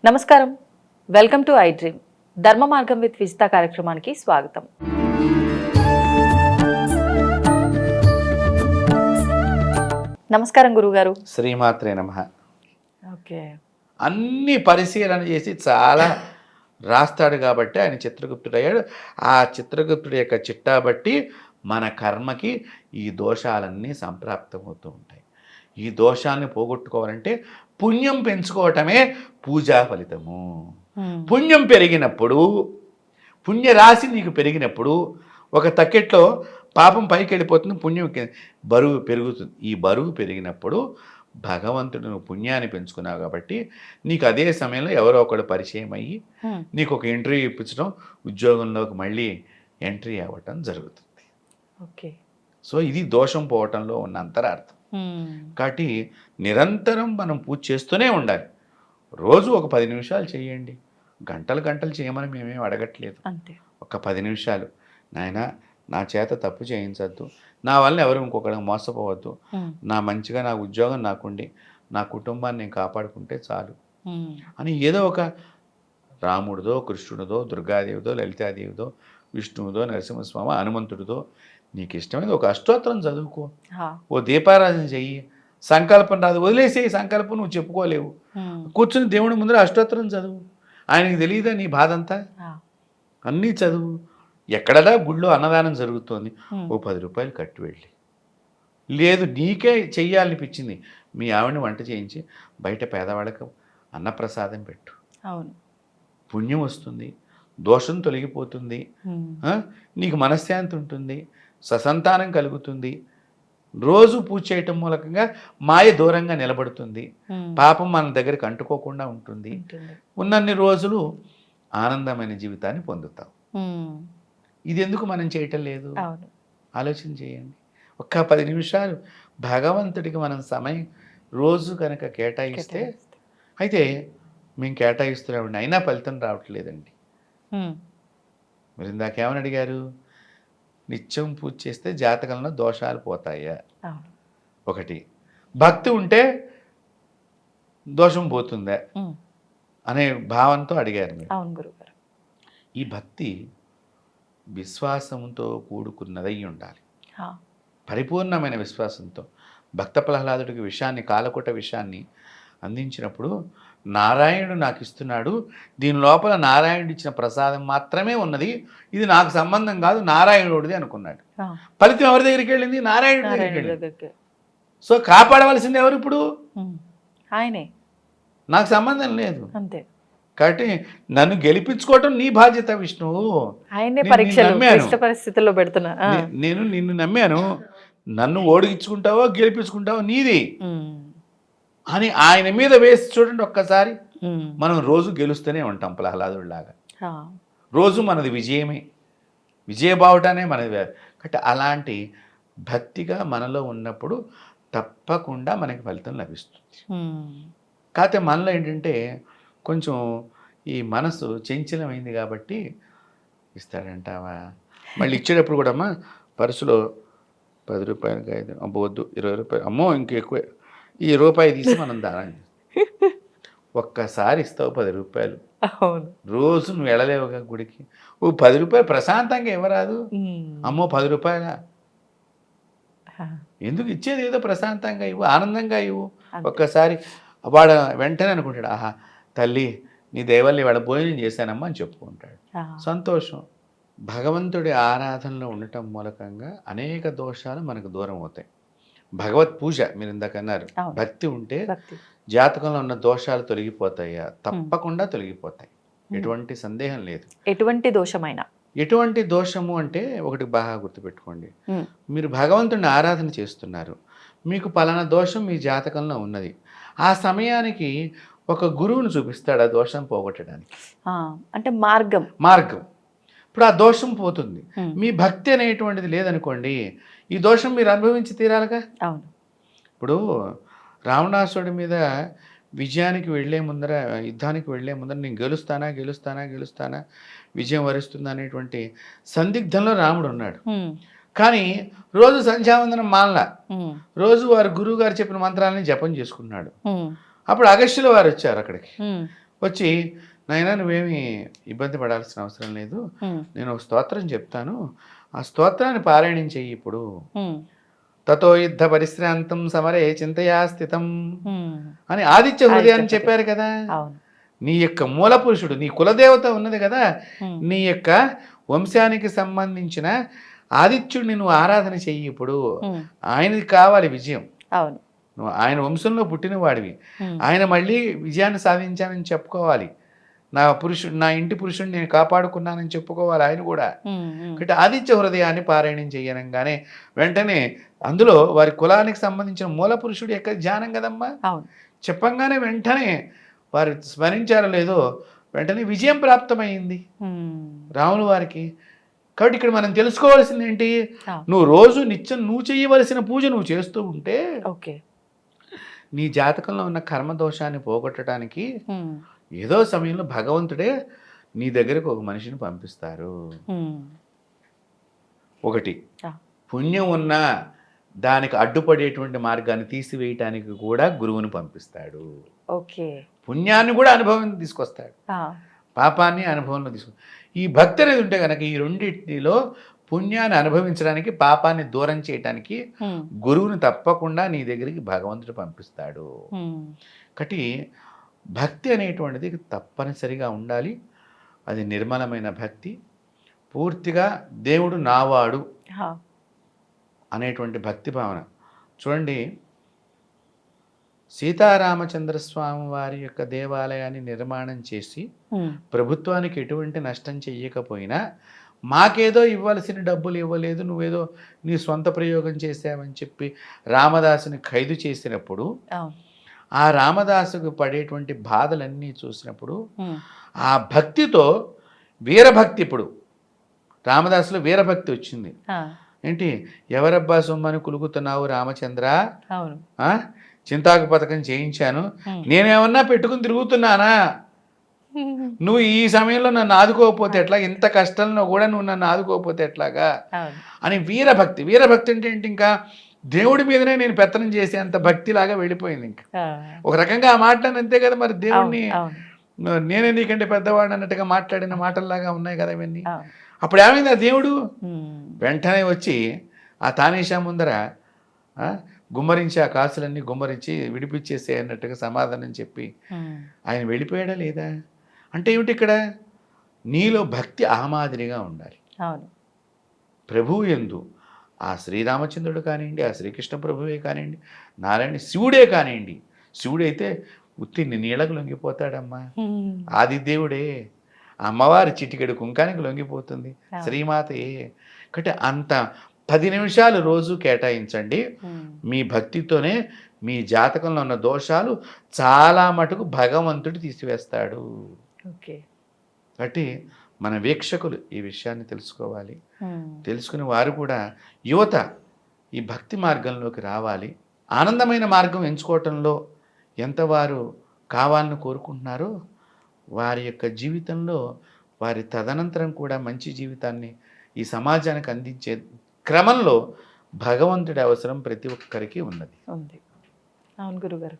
నమస్కారం, welcome to I dream. ధర్మ మార్గం విత్ విజిత కార్యక్రమానికి స్వాగతం. నమస్కారం గురుగారు. శ్రీమాత్రే నమః. ఓకే, అన్ని పరిశీలన చేసి చాలా రాస్తాడు కాబట్టి ఆయన చిత్రగుప్తుడు అయ్యాడు. ఆ చిత్రగుప్తుడి యొక్క చిట్టా బట్టి మన కర్మకి ఈ దోషాలన్నీ సంప్రాప్తమవుతూ ఉంటాయి. ఈ దోషాన్ని పోగొట్టుకోవాలంటే పుణ్యం పెంచుకోవటమే పూజా ఫలితము. పుణ్యం పెరిగినప్పుడు, పుణ్యరాశి నీకు పెరిగినప్పుడు ఒక తక్కెట్లో పాపం పైకి వెళ్ళిపోతుంది, పుణ్యం బరువు పెరుగుతుంది. ఈ బరువు పెరిగినప్పుడు భగవంతుడు నువ్వు పుణ్యాన్ని పెంచుకున్నావు కాబట్టి నీకు అదే సమయంలో ఎవరో ఒకడు పరిచయం అయ్యి నీకు ఒక ఇంటర్వ్యూ ఇప్పించడం, ఉద్యోగంలోకి మళ్ళీ ఎంట్రీ అవ్వటం జరుగుతుంది. ఓకే, సో ఇది దోషం పోవటంలో ఉన్న అంతరార్థం. కాబట్టి నిరంతరం మనం పూజ చేస్తూనే ఉండాలి. రోజు ఒక 10 నిమిషాలు చేయండి. గంటలు గంటలు చేయమని మేమేం అడగట్లేదు. అంతే, ఒక 10 నిమిషాలు. నాయన నా చేత తప్పు చేయించద్దు, నా వల్ల ఎవరు ఇంకొకరికి మోసపోవద్దు, నా మంచిగా నా ఉద్యోగం నాకుండి నా కుటుంబాన్ని నేను కాపాడుకుంటే చాలు అని ఏదో ఒక రాముడిదో, కృష్ణుడిదో, దుర్గాదేవిదో, లలితాదేవిదో, విష్ణువుదో, నరసింహస్వామి, హనుమంతుడిదో నీకు ఇష్టమైనది ఒక అష్టోత్తరం చదువుకో, ఓ దీపారాధన చెయ్యి. సంకల్పం రాదు, వదిలేసే సంకల్పం నువ్వు చెప్పుకోలేవు. కూర్చుని దేవుడి ముందర అష్టోత్తరం చదువు. ఆయనకి తెలియదా నీ బాధ అంతా? అన్నీ చదువు. ఎక్కడదా గుళ్ళో అన్నదానం జరుగుతోంది, ఓ 10 రూపాయలు కట్టి వెళ్ళి. లేదు నీకే చెయ్యాలనిపించింది, మీ ఆవిడని వంట చేయించి బయట పేదవాళ్ళకు అన్నప్రసాదం పెట్టు. అవును, పుణ్యం వస్తుంది, దోషం తొలగిపోతుంది, నీకు మనశ్శాంతి ఉంటుంది, ససంతానం కలుగుతుంది. రోజు పూజ చేయటం మూలకంగా మాయ దూరంగా నిలబడుతుంది, పాపం మన దగ్గరికి అంటుకోకుండా ఉంటుంది. ఉన్నన్ని రోజులు ఆనందమైన జీవితాన్ని పొందుతాం. ఇది ఎందుకు మనం చేయటం లేదు? ఆలోచన చేయండి. ఒక్క 10 నిమిషాలు భగవంతుడికి మనం సమయం రోజు కనుక కేటాయిస్తే, అయితే మేము కేటాయిస్తున్నామండి అయినా ఫలితం రావట్లేదండి. మీరు ఇందాకేమని అడిగారు? నిత్యం పూజ చేస్తే జాతకంలో దోషాలు పోతాయా? ఒకటి. భక్తి ఉంటే దోషం పోతుందా అనే భావంతో అడిగారు మీరు. అవును గురుగారు. ఈ భక్తి విశ్వాసంతో కూడుకున్నదై ఉండాలి. పరిపూర్ణమైన విశ్వాసంతో. భక్త ప్రహ్లాదుడికి విషయాన్ని, కాలకూట విషయాన్ని అందించినప్పుడు నారాయణుడు నాకు ఇస్తున్నాడు, దీని లోపల నారాయణుడు ఇచ్చిన ప్రసాదం మాత్రమే ఉన్నది, ఇది నాకు సంబంధం కాదు, నారాయణుడిది అనుకున్నాడు. ఫలితం ఎవరి దగ్గరికి వెళ్ళింది? నారాయణుడి దగ్గరికి వెళ్ళింది. సో కాపాడవలసింది ఎవరు ఇప్పుడు? ఆయనే. నాకు సంబంధం లేదు. అంతే. కాబట్టి నన్ను గెలిపించుకోవటం నీ బాధ్యత విష్ణువు. ఆయనే పరీక్షలు పరిస్థితుల్లో పెడుతున్నా. నేను నిన్ను నమ్మాను, నన్ను ఓడిగించుకుంటావో గెలిపించుకుంటావో నీది అని ఆయన మీద వేసి చూడండి ఒక్కసారి. మనం రోజు గెలుస్తూనే ఉంటాం ప్రహ్లాదుడిలాగా. రోజు మనది విజయమే, విజయబావుటానే మనది. కాబట్టి అలాంటి భక్తిగా మనలో ఉన్నప్పుడు తప్పకుండా మనకి ఫలితం లభిస్తుంది. కాకపోతే మనలో ఏంటంటే కొంచెం ఈ మనసు చంచలమైంది కాబట్టి ఇస్తాడంటావా, మళ్ళీ ఇచ్చేటప్పుడు కూడా అమ్మా పర్సులో 10 రూపాయలకి 5 అబ్బవద్దు, 20 రూపాయలు, అమ్మో ఇంకెక్కువే, ఈ రూపాయి తీసి మనం దానం ఒక్కసారి ఇస్తావు 10 రూపాయలు. రోజు నువ్వు వెళ్ళలేవుగా గుడికి, ఓ 10 రూపాయలు ప్రశాంతంగా ఇవ్వరాదు? అమ్మో 10 రూపాయల ఎందుకు? ఇచ్చేది ఏదో ప్రశాంతంగా ఇవ్వు, ఆనందంగా ఇవ్వు. ఒక్కసారి వాడు వెంటనే అనుకుంటాడు, ఆహా తల్లి నీ దయవల్ల ఇవాళ భోజనం చేశానమ్మా అని చెప్పుకుంటాడు. సంతోషం. భగవంతుడి ఆరాధనలో ఉండటం మూలకంగా అనేక దోషాలు మనకు దూరం అవుతాయి. భగవత్ పూజ మీరు ఇందాక అన్నారు, భక్తి ఉంటే జాతకంలో ఉన్న దోషాలు తొలగిపోతాయా? తప్పకుండా తొలగిపోతాయి, ఎటువంటి సందేహం లేదు. ఎటువంటి దోషమైనా, ఎటువంటి దోషము అంటే ఒకటి బాగా గుర్తుపెట్టుకోండి, మీరు భగవంతుడిని ఆరాధన చేస్తున్నారు, మీకు పలానా దోషం మీ జాతకంలో ఉన్నది, ఆ సమయానికి ఒక గురువును చూపిస్తాడు ఆ దోషం పోగొట్టడానికి. అంటే మార్గం. ఇప్పుడు ఆ దోషం పోతుంది. మీ భక్తి అనేటువంటిది లేదనుకోండి, ఈ దోషం మీరు అనుభవించి తీరాలిగా. అవును. ఇప్పుడు రావణాసుడి మీద విజయానికి వెళ్లే ముందర, యుద్ధానికి వెళ్లే ముందర నేను గెలుస్తానా విజయం వరిస్తుందా అనేటువంటి సందిగ్ధంలో రాముడు ఉన్నాడు. కానీ రోజు సంధ్యావందనం మానలా, రోజు వారు గురువు గారు చెప్పిన మంత్రాలని జపం చేసుకున్నాడు. అప్పుడు అగస్త్యుల వారు వచ్చారు అక్కడికి. వచ్చి, నాయనా నువ్వేమి ఇబ్బంది పడాల్సిన అవసరం లేదు, నేను ఒక స్తోత్రం చెప్తాను, ఆ స్తోత్రాన్ని పారాయణం చెయ్యి ఇప్పుడు. తతో యుద్ధ పరిశ్రాంతం సమరే చింతయా స్థితం అని ఆదిత్య హృదయాన్ని చెప్పారు కదా. నీ యొక్క మూల పురుషుడు, నీ కులదేవత ఉన్నది కదా, నీ యొక్క వంశానికి సంబంధించిన ఆదిత్యుడిని నువ్వు ఆరాధన చెయ్యి ఇప్పుడు. ఆయనది కావాలి విజయం. నువ్వు ఆయన వంశంలో పుట్టిన వాడివి, ఆయన మళ్ళీ విజయాన్ని సాధించానని చెప్పుకోవాలి. నా ఇంటి పురుషుడిని నేను కాపాడుకున్నానని చెప్పుకోవాలి ఆయన కూడా. కాబట్టి ఆదిత్య హృదయాన్ని పారాయణం చేయనంగానే వెంటనే అందులో వారి కులానికి సంబంధించిన మూల పురుషుడు యొక్క ధ్యానం కదమ్మా. చెప్పంగానే వెంటనే వారు స్మరించారో లేదో వెంటనే విజయం ప్రాప్తమైంది రాములు వారికి. కాబట్టి ఇక్కడ మనం తెలుసుకోవాల్సింది ఏంటి, నువ్వు రోజు నిత్యం నువ్వు చేయవలసిన పూజ నువ్వు చేస్తూ ఉంటే నీ జాతకంలో ఉన్న కర్మదోషాన్ని పోగొట్టడానికి ఏదో సమయంలో భగవంతుడే నీ దగ్గరకు ఒక మనిషిని పంపిస్తారు. ఒకటి, పుణ్యం ఉన్నా దానికి అడ్డుపడేటువంటి మార్గాన్ని తీసివేయటానికి కూడా గురువుని పంపిస్తాడు. పుణ్యాన్ని కూడా అనుభవం తీసుకొస్తాడు, పాపాన్ని అనుభవంలో తీసుకొస్తాడు. ఈ భక్తి అనేది ఉంటే కనుక ఈ రెండింటిలో పుణ్యాన్ని అనుభవించడానికి, పాపాన్ని దూరం చేయటానికి గురువుని తప్పకుండా నీ దగ్గరికి భగవంతుడు పంపిస్తాడు. కాబట్టి భక్తి అనేటువంటిది తప్పనిసరిగా ఉండాలి. అది నిర్మలమైన భక్తి, పూర్తిగా దేవుడు నావాడు అనేటువంటి భక్తి భావన. చూడండి, సీతారామచంద్రస్వామి వారి యొక్క దేవాలయాన్ని నిర్మాణం చేసి ప్రభుత్వానికి ఎటువంటి నష్టం చెయ్యకపోయినా మాకేదో ఇవ్వాల్సిన డబ్బులు ఇవ్వలేదు, నువ్వేదో నీ సొంత ప్రయోగం చేసావని చెప్పి రామదాసుని ఖైదు చేసినప్పుడు ఆ రామదాసుకు పడేటువంటి బాధలన్నీ చూసినప్పుడు ఆ భక్తితో వీరభక్తి, ఇప్పుడు రామదాసులో వీరభక్తి వచ్చింది. ఏంటి, ఎవరబ్బా సొమ్మని కులుగుతున్నావు రామచంద్ర, చింతాకు పథకం చేయించాను, నేనేమన్నా పెట్టుకుని తిరుగుతున్నానా, నువ్వు ఈ సమయంలో నన్ను ఆదుకోకపోతే ఎట్లా, ఇంత కష్టంలో కూడా నువ్వు నన్ను ఆదుకోకపోతే ఎట్లాగా అని వీరభక్తి. వీరభక్తి అంటే ఏంటి, ఇంకా దేవుడి మీదనే నేను పెత్తనం చేసే అంత భక్తిలాగా వెళ్ళిపోయింది. ఇంకా ఒక రకంగా ఆ మాటలను అంతే కదా, మరి దేవుడిని నేనే నీకంటే పెద్దవాడు అన్నట్టుగా మాట్లాడిన మాటల్లాగా ఉన్నాయి కదా ఇవన్నీ. అప్పుడు ఏమైంది, ఆ దేవుడు వెంటనే వచ్చి ఆ తానీషా ముందర గుమ్మరించి ఆ కాసులన్నీ గుమ్మరించి విడిపించేసే అన్నట్టుగా సమాధానం చెప్పి ఆయన వెళ్ళిపోయాడా లేదా? అంటే ఏమిటి, ఇక్కడ నీలో భక్తి ఆ మాదిరిగా ఉండాలి. ప్రభువు యందు ఆ శ్రీరామచంద్రుడు కానివ్వండి, ఆ శ్రీకృష్ణ ప్రభువే కానివ్వండి, నారాయణ శివుడే కానివ్వండి, శివుడైతే ఉత్తి నీళ్ళకు లొంగిపోతాడమ్మా, ఆదిదేవుడే, అమ్మవారి చిటికెడు కుంకానికి లొంగిపోతుంది శ్రీమాతయే. కాబట్టి అంత 10 నిమిషాలు రోజు కేటాయించండి. మీ భక్తితోనే మీ జాతకంలో ఉన్న దోషాలు చాలా మటుకు భగవంతుడు తీసివేస్తాడు. కాబట్టి మన వీక్షకులు ఈ విషయాన్ని తెలుసుకోవాలి. తెలుసుకుని వారు కూడా యువత ఈ భక్తి మార్గంలోకి రావాలి. ఆనందమైన మార్గం ఎంచుకోవటంలో ఎంత వారు కావాలని కోరుకుంటున్నారో వారి యొక్క జీవితంలో వారి తదనంతరం కూడా మంచి జీవితాన్ని ఈ సమాజానికి అందించే క్రమంలో భగవంతుడి అవసరం ప్రతి ఒక్కరికి ఉన్నది. అవును గురుగారు,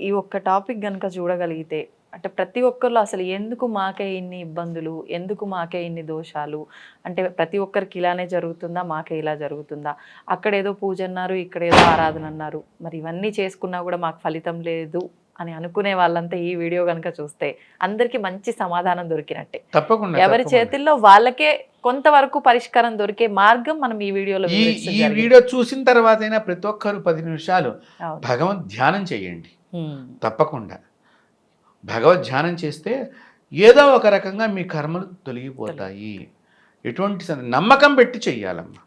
ఈ ఒక్క టాపిక్ కనుక చూడగలిగితే, అంటే ప్రతి ఒక్కరిలో అసలు ఎందుకు మాకే ఇన్ని ఇబ్బందులు, ఎందుకు మాకే ఇన్ని దోషాలు, అంటే ప్రతి ఒక్కరికి ఇలానే జరుగుతుందా, మాకే ఇలా జరుగుతుందా, అక్కడేదో పూజ అన్నారు, ఇక్కడేదో ఆరాధన అన్నారు, మరి ఇవన్నీ చేసుకున్నా కూడా మాకు ఫలితం లేదు అని అనుకునే వాళ్ళంతా ఈ వీడియో కనుక చూస్తే అందరికి మంచి సమాధానం దొరికినట్టే. తప్పకుండా ఎవరి చేతుల్లో వాళ్ళకే కొంతవరకు పరిష్కారం దొరికే మార్గం మనం ఈ వీడియోలో ఈ వీడియో చూసిన తర్వాత అయినా ప్రతి ఒక్కరు 10 నిమిషాలు భగవద్ ధ్యానం చేయండి. తప్పకుండా భగవద్ ధ్యానం చేస్తే ఏదో ఒక రకంగా మీ కర్మలు తొలగిపోతాయి. ఎటువంటి నమ్మకం పెట్టి చెయ్యాలమ్మా.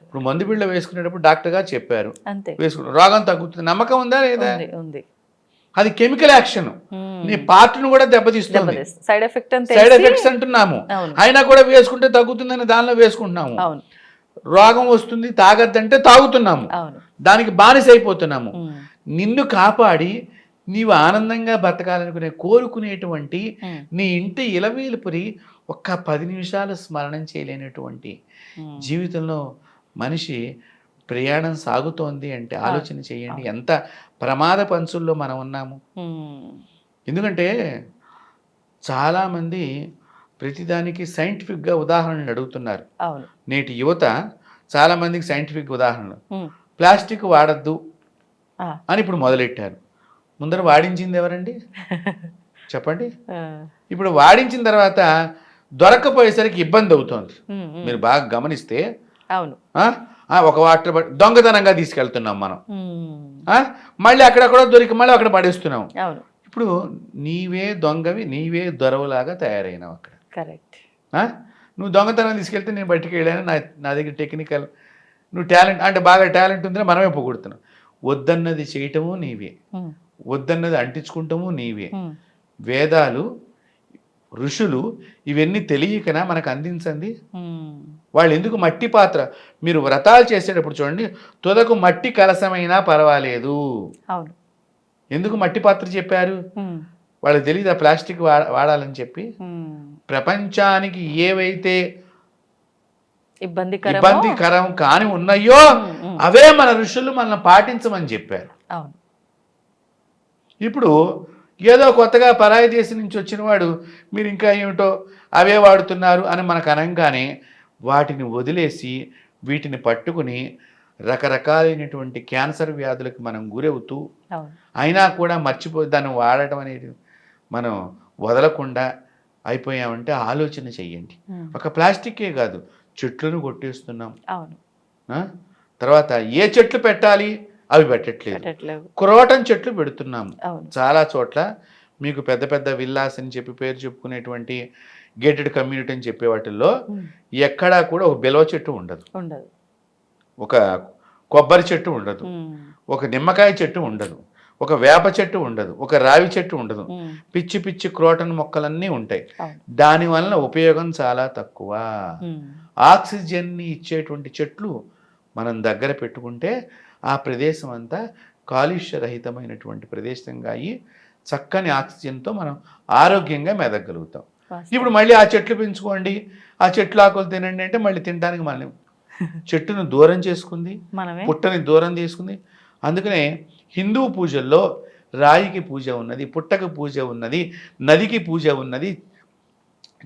ఇప్పుడు మందు బిళ్ళ వేసుకునేటప్పుడు డాక్టర్ గారు చెప్పారు వేసుకున్నారు, రోగం తగ్గుతుంది, నమ్మకం ఉందా లేదా? అది కెమికల్ యాక్షన్, నీ పార్ట్ను కూడా దెబ్బతీస్తుంది. సైడ్ ఎఫెక్ట్స్ అంటున్నాము, అయినా కూడా వేసుకుంటే తగ్గుతుందని దానిలో వేసుకుంటున్నాము. రోగం వస్తుంది తాగద్దంటే తాగుతున్నాము, దానికి బానిస అయిపోతున్నాము. నిన్ను కాపాడి నీవు ఆనందంగా బతకాలనుకునే కోరుకునేటువంటి నీ ఇంటి ఇలవేలుపురి ఒక్క 10 నిమిషాలు స్మరణం చేయలేనటువంటి జీవితంలో మనిషి ప్రయాణం సాగుతోంది అంటే ఆలోచన చేయండి ఎంత ప్రమాద పంచుల్లో మనం ఉన్నాము. ఎందుకంటే చాలామంది ప్రతిదానికి సైంటిఫిక్గా ఉదాహరణలు అడుగుతున్నారు. నేటి యువత చాలామందికి సైంటిఫిక్ ఉదాహరణలు. ప్లాస్టిక్ వాడద్దు అని ఇప్పుడు మొదలెట్టారు. ముందర వాడించింది ఎవరండి చెప్పండి. ఇప్పుడు వాడించిన తర్వాత దొరక్కపోయేసరికి ఇబ్బంది అవుతుంది. మీరు బాగా గమనిస్తే ఒక వాటర్ దొంగతనంగా తీసుకెళ్తున్నాం మనం, మళ్ళీ అక్కడెక్కడో దొరికి మళ్ళీ అక్కడ పడేస్తున్నాం. ఇప్పుడు నీవే దొంగవి నీవే దొరవలాగా తయారైనావు అక్కడ. కరెక్ట్. నువ్వు దొంగతనం తీసుకెళ్తే నేను బయటికి వెళ్ళాను, నా దగ్గర టెక్నికల్ నువ్వు టాలెంట్ అంటే బాగా టాలెంట్ ఉందని మనమే పొగుడుతున్నాం. వద్దన్నది చేయటము నీవే, వద్దన్నది అంటించుకుంటాము నీవే. వేదాలు ఋషులు ఇవన్నీ తెలియకనా మనకు అందించండి. వాళ్ళు ఎందుకు మట్టి పాత్ర, మీరు వ్రతాలు చేసేటప్పుడు చూడండి, తుదకు మట్టి కలసమైనా పర్వాలేదు. ఎందుకు మట్టి పాత్ర చెప్పారు? వాళ్ళకి తెలియదు ఆ ప్లాస్టిక్ వాడాలని చెప్పి. ప్రపంచానికి ఏవైతే ఇబ్బందికరం కాని ఉన్నాయో అవే మన ఋషులు మనల్ని పాటించమని చెప్పారు. ఇప్పుడు ఏదో కొత్తగా పరాయి దేశం నుంచి వచ్చిన వాడు మీరు ఇంకా ఏమిటో అవే వాడుతున్నారు అని మనకు అనగానే వాటిని వదిలేసి వీటిని పట్టుకుని రకరకాలైనటువంటి క్యాన్సర్ వ్యాధులకు మనం గురవుతూ అయినా కూడా మర్చిపోయి దాన్ని వాడటం అనేది మనం వదలకుండా అయిపోయామంటే ఆలోచన చెయ్యండి. ఒక ప్లాస్టిక్కే కాదు, చెట్లను కొట్టేస్తున్నాం. తర్వాత ఏ చెట్లు పెట్టాలి అవి పెట్టట్లేదు. క్రోటన్ చెట్లు పెడుతున్నాము చాలా చోట్ల. మీకు పెద్ద పెద్ద విల్లాస్ అని చెప్పి పేరు చెప్పుకునేటువంటి గేటెడ్ కమ్యూనిటీ అని చెప్పే వాటిల్లో ఎక్కడా కూడా ఒక బెలవ చెట్టు ఉండదు, ఒక కొబ్బరి చెట్టు ఉండదు, ఒక నిమ్మకాయ చెట్టు ఉండదు, ఒక వేప చెట్టు ఉండదు, ఒక రావి చెట్టు ఉండదు. పిచ్చి పిచ్చి క్రోటన్ మొక్కలన్నీ ఉంటాయి. దానివల్ల ఉపయోగం చాలా తక్కువ. ఆక్సిజన్ని ఇచ్చేటువంటి చెట్లు మనం దగ్గర పెట్టుకుంటే ఆ ప్రదేశం అంతా కాలుష్యరహితమైనటువంటి ప్రదేశంగా అయ్యి చక్కని ఆక్సిజన్తో మనం ఆరోగ్యంగా మెదగలుగుతాం. ఇప్పుడు మళ్ళీ ఆ చెట్లు పెంచుకోండి, ఆ చెట్లు ఆకులు తినండి అంటే మళ్ళీ తినడానికి మనం చెట్టును దూరం చేసుకుంది, పుట్టని దూరం చేసుకుంది. అందుకనే హిందూ పూజల్లో రాయికి పూజ ఉన్నది, పుట్టకు పూజ ఉన్నది, నదికి పూజ ఉన్నది,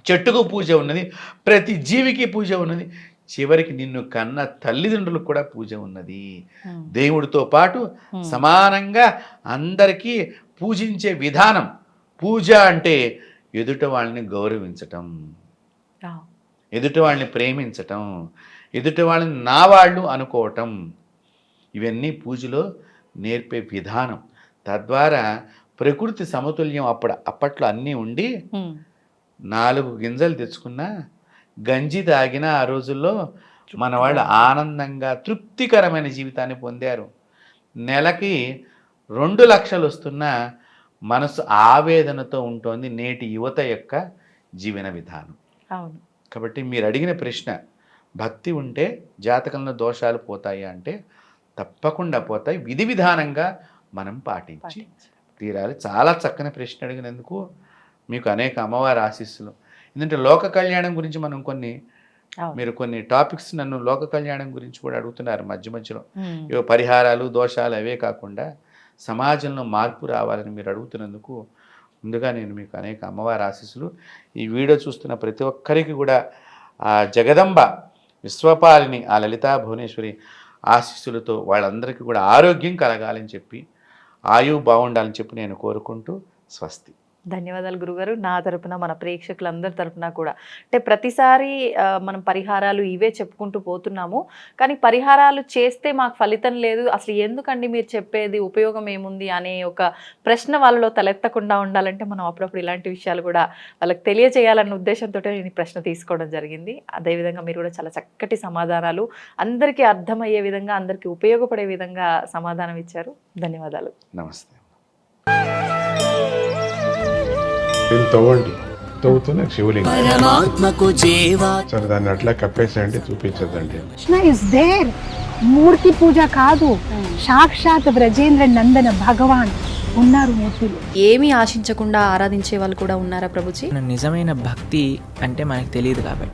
చెట్టుకు పూజ ఉన్నది, ప్రతి జీవికి పూజ ఉన్నది, చివరికి నిన్ను కన్న తల్లిదండ్రులకు కూడా పూజ ఉన్నది. దేవుడితో పాటు సమానంగా అందరికీ పూజించే విధానం. పూజ అంటే ఎదుట వాళ్ళని గౌరవించటం, ఎదుట వాళ్ళని ప్రేమించటం, ఎదుట వాళ్ళని నా వాళ్ళు అనుకోవటం, ఇవన్నీ పూజలో నేర్పే విధానం. తద్వారా ప్రకృతి సమతుల్యం అప్పట్లో అన్నీ ఉండి 4 గింజలు తెచ్చుకున్నా గంజి తాగిన ఆ రోజుల్లో మన వాళ్ళు ఆనందంగా తృప్తికరమైన జీవితాన్ని పొందారు. నెలకి 2 లక్షలు వస్తున్నా మనసు ఆవేదనతో ఉంటుంది నేటి యువత యొక్క జీవన విధానం. కాబట్టి మీరు అడిగిన ప్రశ్న, భక్తి ఉంటే జాతకంలో దోషాలు పోతాయి అంటే తప్పకుండా పోతాయి. విధి విధానంగా మనం పాటించి తీరాలి. చాలా చక్కని ప్రశ్న అడిగినందుకు మీకు అనేక అమ్మవారి ఆశీస్సులు. ఎందుకంటే లోక కళ్యాణం గురించి మనం మీరు కొన్ని టాపిక్స్ నన్ను లోక కళ్యాణం గురించి కూడా అడుగుతున్నారు మధ్య మధ్యలో. ఏవో పరిహారాలు దోషాలు అవే కాకుండా సమాజంలో మార్పు రావాలని మీరు అడుగుతున్నందుకు ముందుగా నేను మీకు అనేక అమ్మవారి ఆశీస్సులు. ఈ వీడియో చూస్తున్న ప్రతి ఒక్కరికి కూడా ఆ జగదంబ విశ్వపాలిని ఆ లలితా భువనేశ్వరి ఆశీస్సులతో వాళ్ళందరికీ కూడా ఆరోగ్యం కలగాలని చెప్పి ఆయువు బాగుండాలని చెప్పి నేను కోరుకుంటూ స్వస్తి. ధన్యవాదాలు గురుగారు. నా తరపున మన ప్రేక్షకులందరి తరపున కూడా అంటే ప్రతిసారి మనం పరిహారాలు ఇవే చెప్పుకుంటూ పోతున్నాము, కానీ పరిహారాలు చేస్తే మాకు ఫలితం లేదు, అసలు ఎందుకండి మీరు చెప్పేది, ఉపయోగం ఏముంది అనే ఒక ప్రశ్న వాళ్ళలో తలెత్తకుండా ఉండాలంటే మనం అప్పుడప్పుడు ఇలాంటి విషయాలు కూడా వాళ్ళకి తెలియజేయాలన్న ఉద్దేశంతో నేను ఈ ప్రశ్న తీసుకోవడం జరిగింది. అదేవిధంగా మీరు కూడా చాలా చక్కటి సమాధానాలు అందరికీ అర్థమయ్యే విధంగా, అందరికీ ఉపయోగపడే విధంగా సమాధానం ఇచ్చారు. ధన్యవాదాలు. నమస్తే. తవ్వండి, తవ్వుతూనే శివలింగం సరే దాన్ని అట్లా కప్పేసేయండి, చూపించదండి. మూర్తి పూజ కాదు, సాక్షాత్ బ్రజేంద్ర నందన భగవాన్ ఉన్నారు మూర్తులు. ఏమీ ఆశించకుండా ఆరాధించే వాళ్ళు కూడా ఉన్నారా ప్రభుజీ? నిజమైన భక్తి అంటే మనకు తెలియదు కాబట్టి